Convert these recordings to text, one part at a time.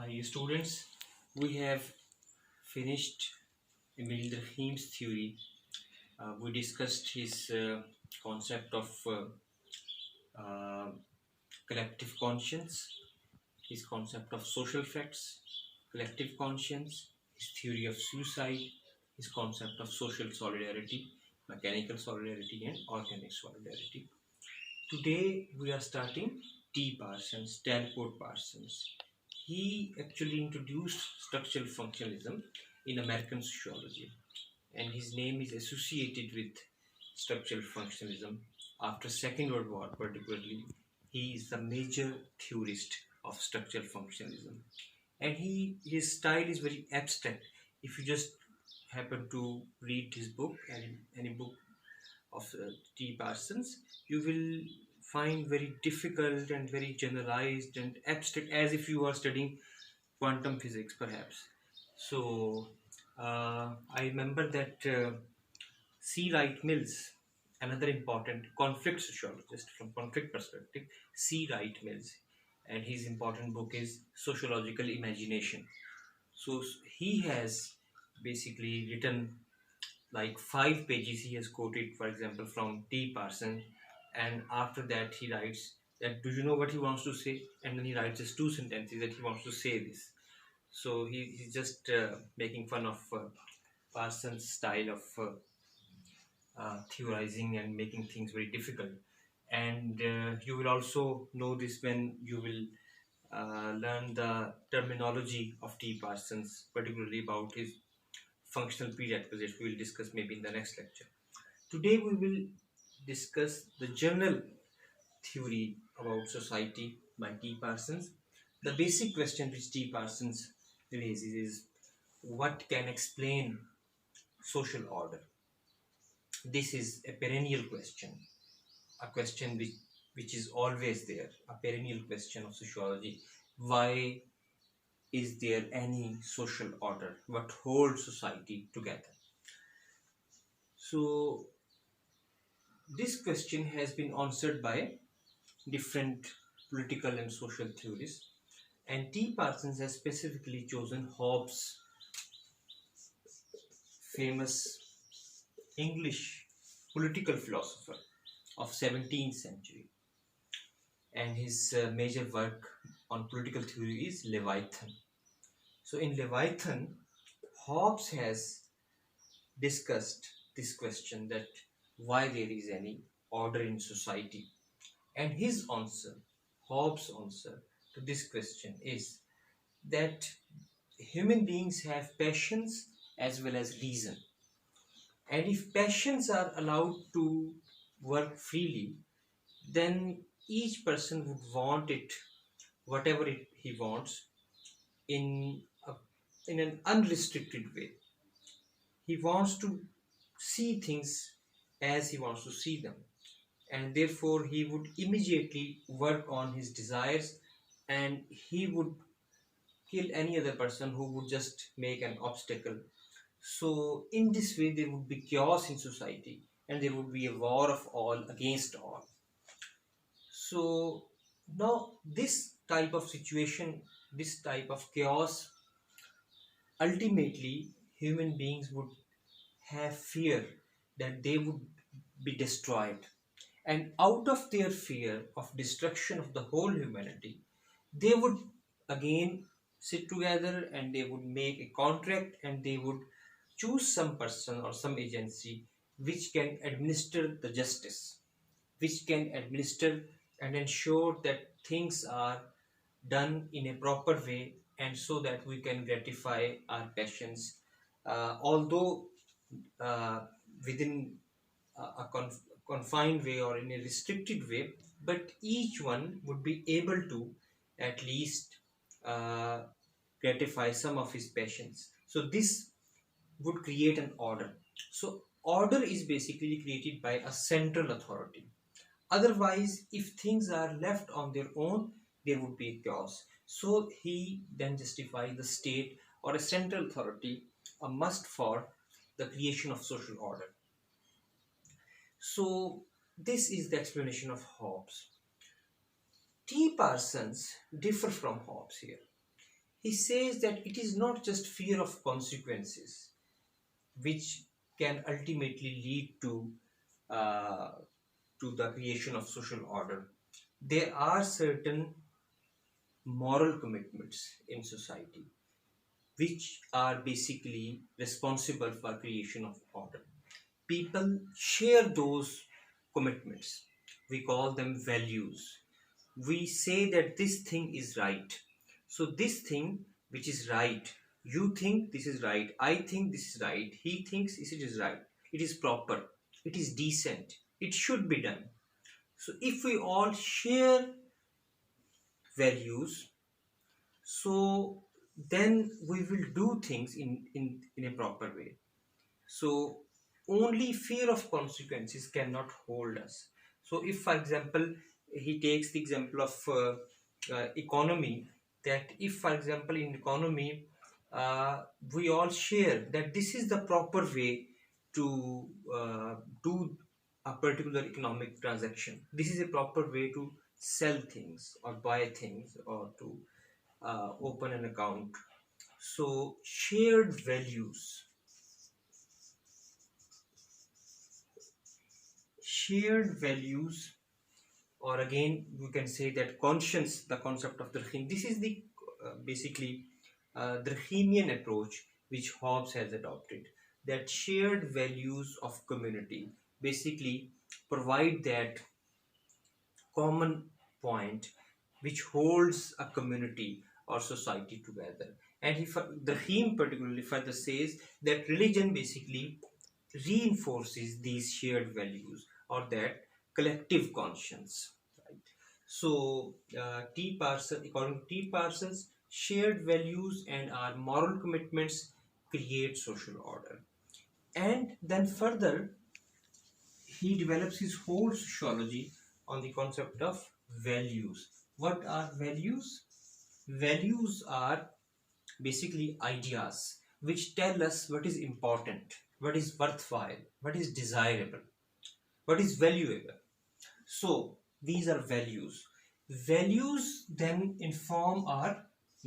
Hi students, we have finished Emil Durkheim's theory. We discussed his concept of uh, collective conscience, his concept of social facts, collective conscience, his theory of suicide, his concept of social solidarity, mechanical solidarity and organic solidarity. Today we are starting Stanford Parsons. He actually introduced structural functionalism in American sociology, and his name is associated with structural functionalism. After Second World War, particularly, he is the major theorist of structural functionalism, and his style is very abstract. If you just happen to read his book, any book of T. Parsons, you will find very difficult and very generalized and abstract, as if you are studying quantum physics, perhaps. So, I remember that C. Wright Mills, another important conflict sociologist from conflict perspective, C. Wright Mills, and his important book is Sociological Imagination. So, he has basically written like 5 pages he has quoted, for example, from T. Parson, and after that he writes that, do you know what he wants to say? And then he writes just 2 sentences that he wants to say this. So he's just making fun of Parsons' style of theorizing and making things very difficult. And you will also know this when you will learn the terminology of T. Parsons, particularly about his functional prerequisites. We will discuss maybe in the next lecture. Today we will discuss the general theory about society by T. Parsons. The basic question which T. Parsons raises is, what can explain social order? This is a perennial question, a question which is always there, a perennial question of sociology. Why is there any social order? What holds society together? So this question has been answered by different political and social theories, and T. Parsons has specifically chosen Hobbes' famous English political philosopher of 17th century, and his major work on political theory is Leviathan. So in Leviathan, Hobbes has discussed this question, that why there is any order in society, and his answer, Hobbes' answer to this question is that human beings have passions as well as reason. And if passions are allowed to work freely, then each person would want it, whatever he wants, in, a, in an unrestricted way. He wants to see things as he wants to see them. And therefore, he would immediately work on his desires, and he would kill any other person who would just make an obstacle. So, in this way, there would be chaos in society, and there would be a war of all against all. So, now this type of situation, this type of chaos, ultimately, human beings would have fear that they would be destroyed. And out of their fear of destruction of the whole humanity, they would again sit together and they would make a contract, and they would choose some person or some agency which can administer the justice, which can administer and ensure that things are done in a proper way, and so that we can gratify our passions, although uh, within a confined way or in a restricted way, but each one would be able to at least uh, gratify some of his passions. So this would create an order. So order is basically created by a central authority. Otherwise, if things are left on their own, there would be chaos. So he then justifies the state or a central authority a must for the creation of social order. So this is the explanation of Hobbes. T. Parsons differ from Hobbes here. He says that it is not just fear of consequences which can ultimately lead uh, to the creation of social order. There are certain moral commitments in society which are basically responsible for creation of order. People share those commitments. We call them values. We say that this thing is right. So this thing which is right, you think this is right, I think this is right, he thinks this is right. It is proper, it is decent, it should be done. So if we all share values, so then we will do things in a proper way. So only fear of consequences cannot hold us. So if, for example, he takes the example of economy, that if, for example, in economy, we all share that this is the proper way to do a particular economic transaction. This is a proper way to sell things or buy things or to open an account. So shared values, or again we can say that conscience, the concept of the Rahim. This is the basically the Rahimian approach which Hobbes has adopted. That shared values of community basically provide that common point which holds a community or society together. And the Rahim particularly further says that religion basically reinforces these shared values or that collective conscience. Right? So, according to T. Parsons, shared values and our moral commitments create social order. And then further, he develops his whole sociology on the concept of values. What are values? Values are basically ideas which tell us what is important, what is worthwhile, what is desirable, what is valuable. So these are values. Values then inform our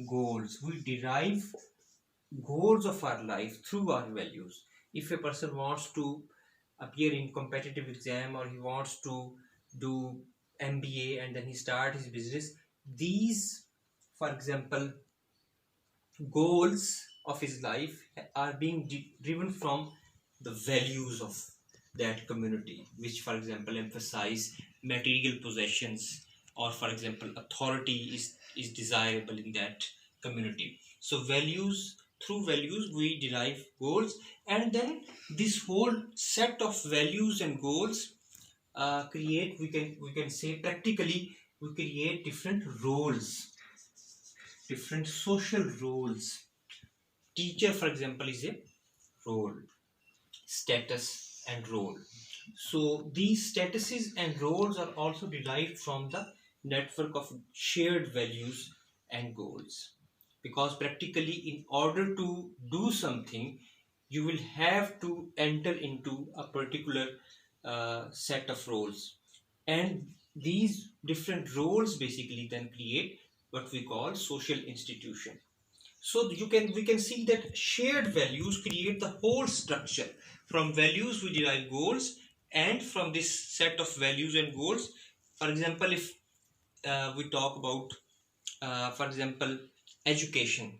goals. We derive goals of our life through our values. If a person wants to appear in competitive exam, or he wants to do MBA and then he start his business, these, for example, goals of his life are being driven from the values of that community, which, for example, emphasize material possessions, or, for example, authority is desirable in that community. So values, through values we derive goals, and then this whole set of values and goals create, we can say practically, we create different social roles. Teacher, for example, is a role, status, and role. So these statuses and roles are also derived from the network of shared values and goals. Because practically, in order to do something, you will have to enter into a particular set of roles. And these different roles basically then create what we call social institution. So we can see that shared values create the whole structure. From values we derive goals, and from this set of values and goals, for example, if we talk about, for example, education.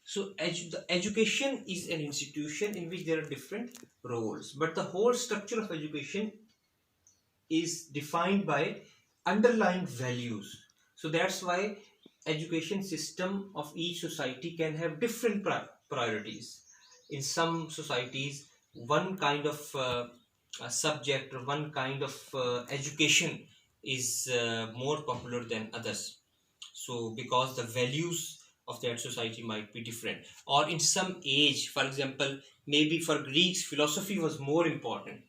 So the education is an institution in which there are different roles, but the whole structure of education is defined by underlying values. So that's why education system of each society can have different priorities. In some societies, one kind of a subject or one kind of education is more popular than others. So because the values of that society might be different, or in some age, for example, maybe for Greeks philosophy was more important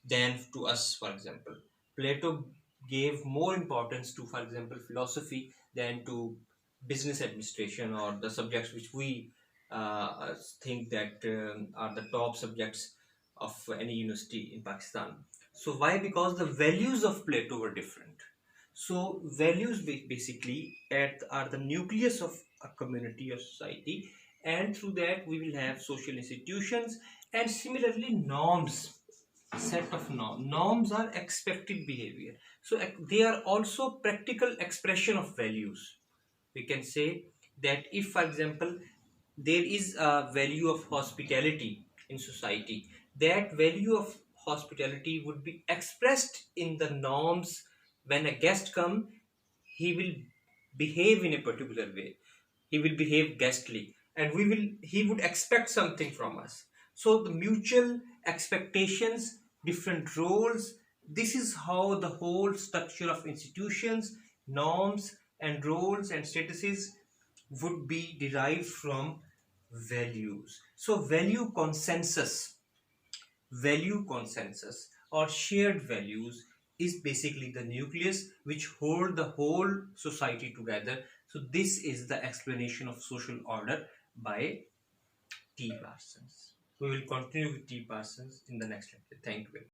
than to us. For example, Plato gave more importance to, for example, philosophy than to business administration, or the subjects which we think that are the top subjects of any university in Pakistan. So why? Because the values of Plato were different. So values basically are the nucleus of a community or society, and through that we will have social institutions, and similarly norms, set of norms are expected behavior. So they are also practical expression of values. We can say that if, for example, there is a value of hospitality in society, that value of hospitality would be expressed in the norms. When a guest come, he will behave in a particular way, he will behave guestly, and he would expect something from us. So the mutual expectations, different roles, this is how the whole structure of institutions, norms and roles and statuses would be derived from values. So value consensus or shared values is basically the nucleus which hold the whole society together. So this is the explanation of social order by T. Parsons. We will continue with T. Parsons in the next lecture. Thank you.